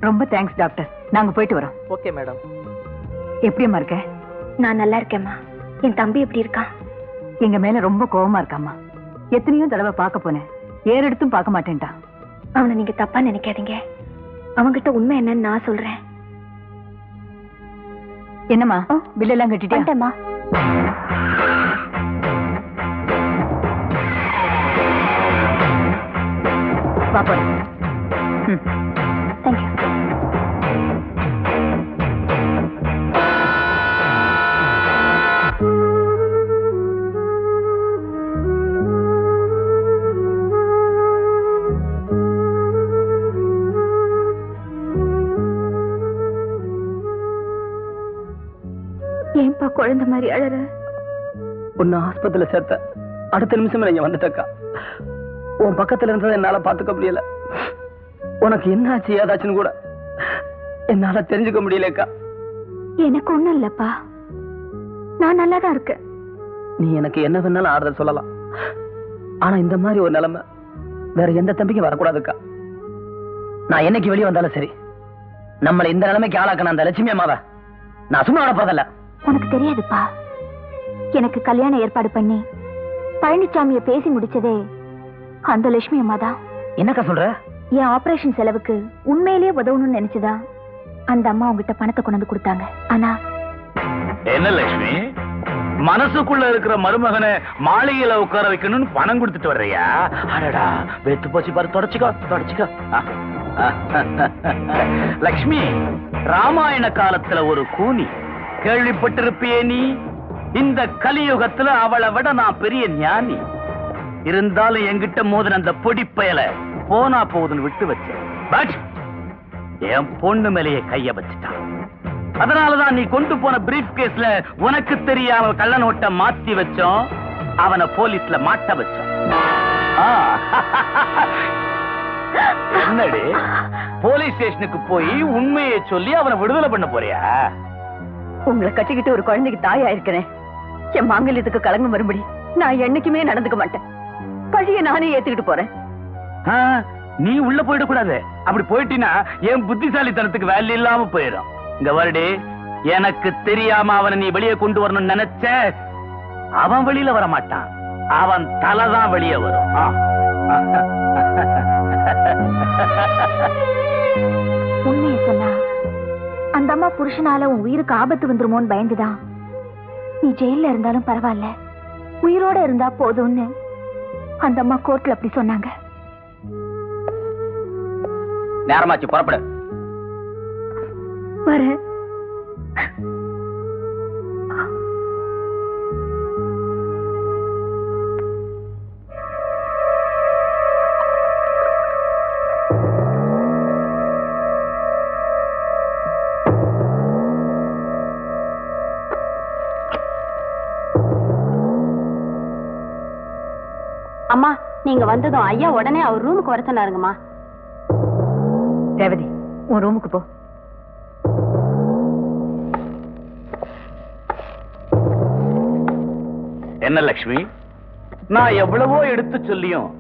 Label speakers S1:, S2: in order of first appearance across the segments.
S1: ரொம்ப thanks doctor. நாங்க போயிட்டு வரோம்.
S2: Okay madam.
S1: எப்படியம்மா இருக்க?
S3: நான் நல்லா இருக்கேம்மா. என் தம்பி எப்படி இருக்கான்?
S1: எங்க மேல ரொம்ப கோவமா இருக்காம்மா. எத்தனையோ தடவை பார்க்க போனேன், ஏறெடுத்தும் பார்க்க மாட்டேன்ட்டான்.
S3: அவனை நீங்க தப்பா நினைக்காதீங்க. அவங்கிட்ட உண்மை என்னன்னு நான் சொல்றேன்.
S1: என்னம்மா பில்லெல்லாம் கட்டிட்டேம்மா? பாப்பா.
S3: தேங்க்யூ. ஏன்பா குழந்தை மாதிரி அழற?
S2: உன்னை ஆஸ்பத்திரியில சேர்த்த அடுத்த நிமிஷம் நீங்க வந்துட்டக்கா. உன் பக்கத்துல இருந்ததை என்னால பாத்துக்க முடியல. உனக்கு என்ன ஆச்சு ஏதாச்சுன்னு கூட என்னால தெரிஞ்சுக்க முடியலக்கா.
S3: எனக்கு ஒண்ணும் இல்லப்பா, நான் நல்லாதான் இருக்கேன்.
S2: நீ எனக்கு என்ன வேணாலும் ஆறுதல் சொல்லலாம், ஆனா இந்த மாதிரி ஒரு நிலைமை வேற எந்த தம்பிக்கும் வரக்கூடாதுக்கா. நான் என்னைக்கு வெளியே வந்தாலும் சரி, நம்மளை இந்த நிலைமைக்கு ஆளாக்கணும் அந்த லட்சுமி அம்மாவை நான் சும்மா விடப்போறதில்ல.
S3: உனக்கு தெரியாதுப்பா, எனக்கு கல்யாண ஏற்பாடு பண்ணி பழனிசாமிய பேசி முடிச்சதே அந்த லட்சுமி அம்மா தான்.
S2: என்னக்கா சொல்ற?
S3: என் ஆபரேஷன் செலவுக்கு உண்மையிலேயே உதவணும்னு நினைச்சுதான் அந்த அம்மா உங்ககிட்ட பணத்தை கொண்டு வந்து கொடுத்தாங்க. ஆனா
S4: என்ன லட்சுமி, மனசுக்குள்ள இருக்கிற மருமகனை மாளிகையில உட்கார வைக்கணும்னு பணம் கொடுத்துட்டு வர்றியா? அடடா வெத்து போச்சு பாரு. தொடச்சுக்கோ தொடச்சுக்கோ. லட்சுமி, ராமாயண காலத்துல ஒரு கூனி கேள்விப்பட்டிருப்பியே நீ. இந்த கலியுகத்துல அவளை விட நான் பெரிய ஞானி. இருந்தாலும் என்கிட்ட மோதின அந்த பொடி பயல போனா போகுதுன்னு விட்டு வச்சேன். பட் என் பொண்ணு மேலேயே கைய வச்சுட்டான். அதனாலதான் நீ கொண்டு போன பிரீஃப் கேஸ்ல உனக்கு தெரியாம கள்ள நோட்டை மாத்தி வச்சோம், அவனை போலீஸ்ல மாட்ட வச்சோம். என்னடி போலீஸ் ஸ்டேஷனுக்கு போய் உண்மையை சொல்லி அவனை விடுதலை பண்ண போறியா?
S1: உங்களை கட்டிக்கிட்டு ஒரு குழந்தைக்கு தாயா இருக்கிறேன். என் மாங்கல்யத்துக்கு கலங்கம் வரும்படி நான் என்னைக்குமே நடந்துக்க மாட்டேன். பழிய நானே ஏத்துக்கிட்டு போறேன்.
S4: நீ உள்ள போயிட கூடாது. அப்படி போயிட்டீன்னா என் புத்திசாலித்தனத்துக்கு வேலை இல்லாம போயிடும். இங்க வருடி, எனக்கு தெரியாம அவனை நீ வெளியே கொண்டு வரணும்னு நினைச்ச, அவன் வெளியில வர மாட்டான், அவன் தலைதான் வெளியே வரும்.
S3: உண்மையை சொன்னா அந்த அம்மா புருஷனால உன் உயிருக்கு ஆபத்து வந்துருமோன்னு பயந்துதான் நீ ஜெயில இருந்தாலும் பரவாயில்ல, உயிரோட இருந்தா போதும்னு அந்த அம்மா கோர்ட்ல அப்படி சொன்னாங்க.
S2: நேரமாச்சு, புறப்படு.
S3: வரேன்.
S5: அம்மா, நீங்க வந்ததும் ஐயா உடனே அவர் ரூமுக்கு வர சொன்னாருங்கம்மா.
S1: ரேவதி, உன் ரூமுக்கு போ.
S4: என்ன லட்சுமி, நான் எவ்வளவோ எடுத்து சொல்லியும்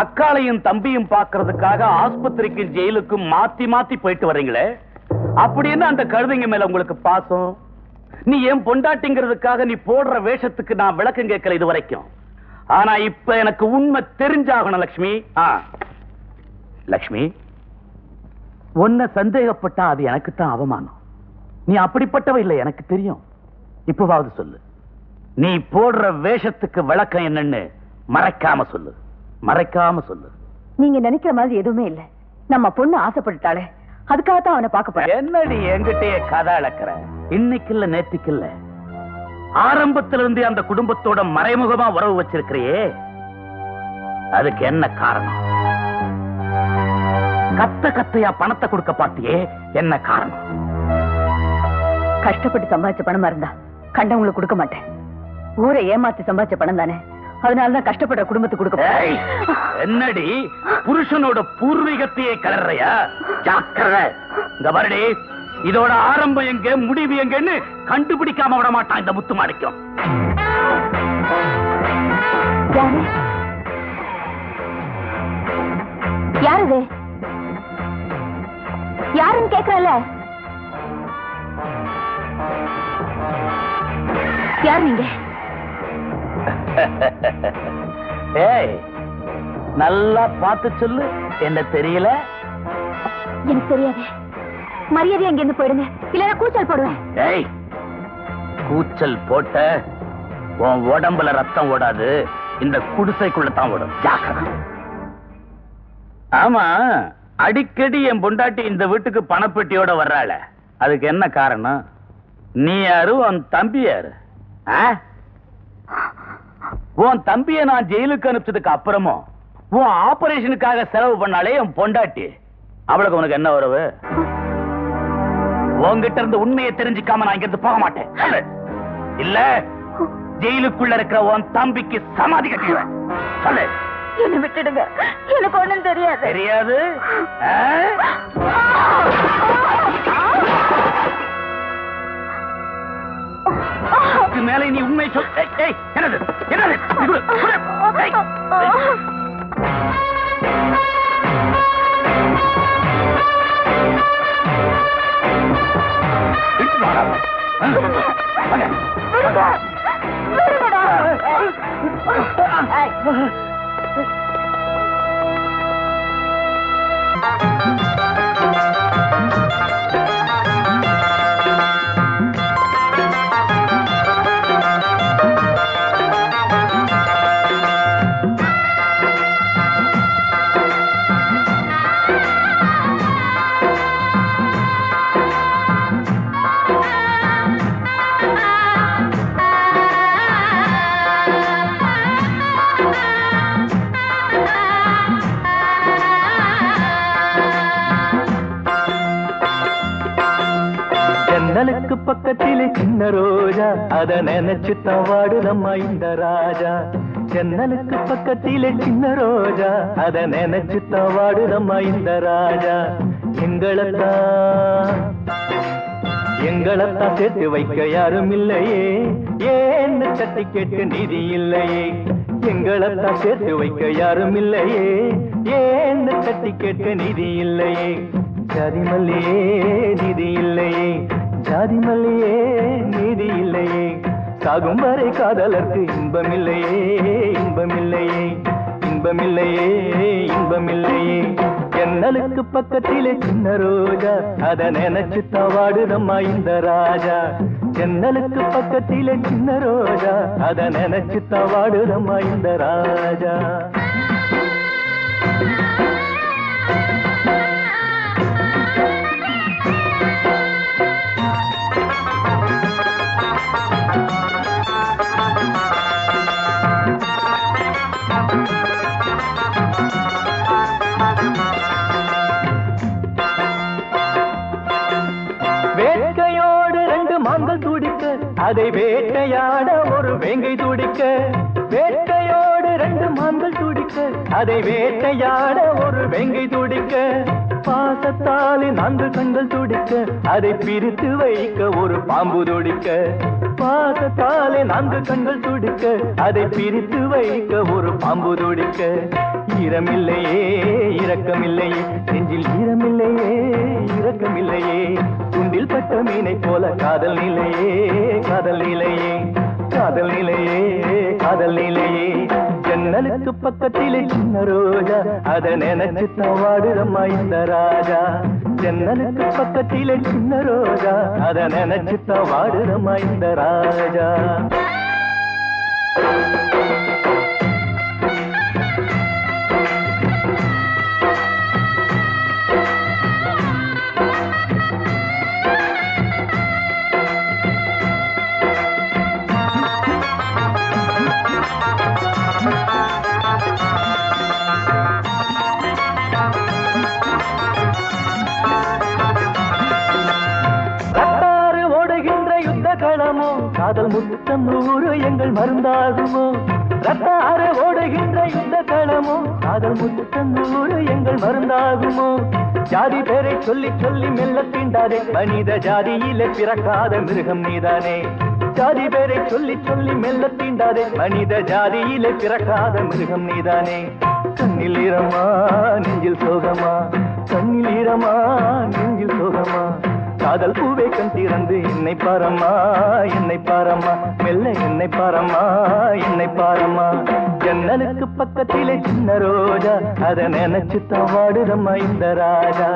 S4: அக்காளையும் தம்பியும் பாக்குறதுக்காக ஆஸ்பத்திரிக்கும் ஜெயிலுக்கும் மாத்தி மாத்தி போயிட்டு வர்றீங்களே, அப்படின்னு அந்த கழுதைங்க மேல உங்களுக்கு பாசம்? நீ ஏன் பொண்டாட்டிங்கிறதுக்காக நீ போடுற வேஷத்துக்கு நான் விளக்கம் கேட்கல இது வரைக்கும். ஆனா இப்ப எனக்கு உண்மை தெரிஞ்சாகணும் லட்சுமி. லட்சுமி, உன்னை சந்தேகப்பட்டா அது எனக்கு தான் அவமானம். நீ அப்படிப்பட்டவ இல்லை எனக்கு தெரியும். இப்பவாவது சொல்லு, நீ போடுற வேஷத்துக்கு விளக்கம் என்னன்னு மறைக்காம சொல்லு, மறைக்காம சொல்லு.
S1: நீங்க நினைக்கிற மாதிரி எதுவுமே இல்ல. நம்ம பொண்ணு ஆசைப்பட்டுட்டாளே, அதுக்காகத்தான் அவனை பார்க்க போறேன்.
S4: என்னடி என்கிட்டயே கதை அளக்கிற? இன்னைக்கு இல்ல நேற்றுக்கு இல்ல, ஆரம்பத்திலிருந்து அந்த குடும்பத்தோட மறைமுகமா உறவு வச்சிருக்கிறியே, அதுக்கு என்ன காரணம்? கத்த கத்தையா பணத்தை கொடுக்க பார்த்தியே, என்ன காரணம்?
S1: கஷ்டப்பட்டு சம்பாதிச்ச பணமா இருந்தா கண்டவங்களுக்கு கொடுக்க மாட்டேன். ஊரை ஏமாத்தி சம்பாதிச்ச பணம் தானே, அதனாலதான் கஷ்டப்படுற குடும்பத்துக்கு கொடுக்க.
S4: என்னடி புருஷனோட பூர்வீகத்தையே கலர்றையா? ஜாக்கிரதை. இந்த வருடி, இதோட ஆரம்பம் எங்க முடிவு எங்கன்னு கண்டுபிடிக்காம விட மாட்டான் இந்த முத்து மாணிக்கம்.
S3: யாரு? யாருன்னு கேக்குறல? யார் நீங்க?
S4: ஏய், நல்லா பார்த்து சொல்லு. என்ன தெரியல?
S3: எனக்கு தெரியாது. மரியாதை அங்க இருந்து போயிடுங்க, இல்லைன்னா கூச்சல் போடுவேன்.
S4: ஏய், கூச்சல் போட்ட உன் உடம்புல ரத்தம் ஓடாது, இந்த குடிசைக்குள்ள தான் ஓடும். ஜாக்கிரதை. ஆமா, அடிக்கடி என் பொண்டாட்டி இந்த வீட்டுக்கு பணப்பெட்டியோட வர்றாள, அதுக்கு என்ன காரணம்? நீ யாரு, உன் தம்பி யாரு? உன் தம்பியை நான் ஜெயிலுக்கு அனுப்பிச்சதுக்கு அப்புறமும் உன் ஆபரேஷனுக்காக செலவு பண்ணாலே என் பொண்டாட்டி, அவளுக்கு உனக்கு என்ன உறவு? உன்கிட்ட இருந்து உண்மையை தெரிஞ்சுக்காம நான் இங்கிருந்து போக மாட்டேன். இல்ல ஜெயிலுக்குள்ள இருக்கிற உன் தம்பிக்கு சமாதி கட்டிடுவேன். சொல்லு.
S3: என்ன விட்டுடுங்க, எனக்கு ஒண்ணும் தெரியாது.
S4: தெரியாது? மேல நீ உண்மை சொல். என்னது என்னது?
S6: ஜன்னலுக்கு பக்கத்திலே சின்ன ரோஜா, அத நினைச்சுத்தான் வாடுதம்மா இந்த ராஜா. ஜன்னலுக்கு பக்கத்திலே சின்ன ரோஜா, அத நினைச்சுத்தான் வாடுதம்மா இந்த ராஜா. எங்களைத்தான் சேர்த்து வைக்க யாரும் இல்லையே, ஏன்னு தட்டி கேட்க நிதி இல்லையே. எங்களைத்தான் சேர்த்து வைக்க யாரும் இல்லையே, ஏன்னு தட்டி கேட்க நிதி இல்லையே. ஜாதி மல்லியே நிதி இல்லையே, ஜாதி மல்லியே நீதி இல்லையே. சாகும் வரை காதலர்க்கு இன்பமில்லையே, இன்பமில்லையே, இன்பமில்லையே, இன்பமில்லையே. ஜன்னலுக்கு பக்கத்திலே சின்ன ரோஜா, அத நினைச்சுத்தான் வாடுதம்மா இந்த ராஜா. ஜன்னலுக்கு பக்கத்திலே சின்ன ரோஜா, அத நினைச்சுத்தான் வாடுதம்மா இந்த ராஜா. வேட்கையோடு ரெண்டு மான்கள் துடிக்க, அதை வேட்டையாட ஒரு வேங்கை துடிக்க. வேட்கையோடு ரெண்டு மான்கள் துடிக்க, அதை வேட்டையாட ஒரு வேங்கை துடிக்க. பாசத்தாலே 4 கண்கள் துடிக்க, அதை பிரித்து வைக்க ஒரு பாம்பு துடிக்க. பாசத்தாலே 4 கண்கள் துடிக்க, அதை பிரித்து வைக்க ஒரு பாம்பு துடிக்க. ஈரமில்லையே இரக்கமில்லையே, நெஞ்சில் ஈரமில்லையே இரக்கமில்லையே. துண்டில் பட்ட மீனை போல காதல் நிலையே, காதல் நிலையே, காதல் நிலையே, காதல் நிலையே. ஜன்னலுக்கு பக்கத்திலே சின்ன ரோஜா, அத நினைச்சுத்தான் வாடுதம்மா இந்த ராஜா. ஜன்னலுக்கு பக்கத்திலே சின்ன ரோஜா, அத நினைச்சுத்தான் வாடுதம்மா இந்த ராஜா. காதல் முத்தம் 100 எங்கள் மருந்தாகுமோ. ரத்தார ஓடுகின்ற யுத்த களமோ, காதல் முத்தம் 100 எங்கள் மருந்தாகுமோ. ஜாதி பேரை சொல்லி சொல்லி மெல்ல தீண்டாதே, மனித ஜாதியிலே பிறக்காத மிருகம் நீதானே. ஜாதி பேரை சொல்லி சொல்லி மெல்ல தீண்டாதே, மனித ஜாதியிலே பிறக்காத மிருகம் நீதானே. கண்ணில் ஈரமா நெஞ்சில் சோகமா, கண்ணில் ஈரமா நெஞ்சில் சோகமா காதல் பூவே கண் திறந்து என்னை பாரம்மா என்னை பாரம்மா மெல்ல என்னை பாரம்மா என்னை பாரம்மா ஜன்னலுக்கு பக்கத்திலே சின்ன ரோஜா அதை நினைச்சு தவாடுதம்மா இந்த ராஜா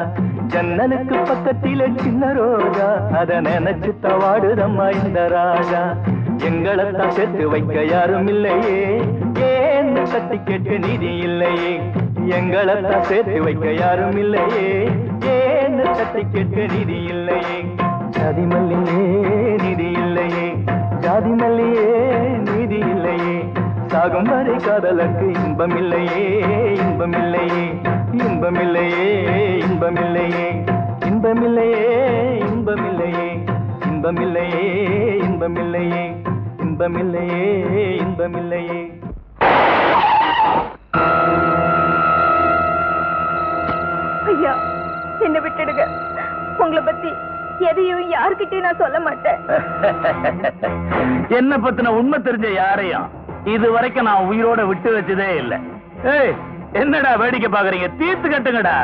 S6: ஜன்னலுக்கு பக்கத்திலே சின்ன ரோஜா அதை நினைச்சு தவாடுதம்மா இந்த ராஜா எங்களைத்தான் சேர்த்து வைக்க யாரும் இல்லையே ஏன் தட்டி கேட்க நீதி இல்லையே எங்களைத்தான் சேர்த்து வைக்க யாரும் இல்லையே ஏன் தட்டி கேட்க நீதி இல்லையே ஜாதி மல்லியே நீதி இல்லையே ஜாதி மல்லியே நீதி இல்லையே சாகும் வரை காதலுக்கு இன்பம் இல்லையே இன்பம் இல்லையே இன்பம் இல்லையே இன்பம் இல்லையே இன்பம் இல்லையே இன்பம் இல்லையே இன்பம் இல்லையே இன்பம் இல்லையே இன்பம் இல்லையே இன்பம் இல்லையே
S3: ஐயா என்ன விட்டுடுங்க உங்களை பத்தி எதையும் யார்கிட்டயும் நான் சொல்ல மாட்டேன்
S4: என்ன பத்தின உண்மை தெரிஞ்ச யாரையும் இது வரைக்கும் நான் உயிரோட விட்டு வச்சதே இல்ல. ஏய் என்னடா வேடிக்கை பாக்குறீங்க? தீர்த்து கட்டுங்கடா.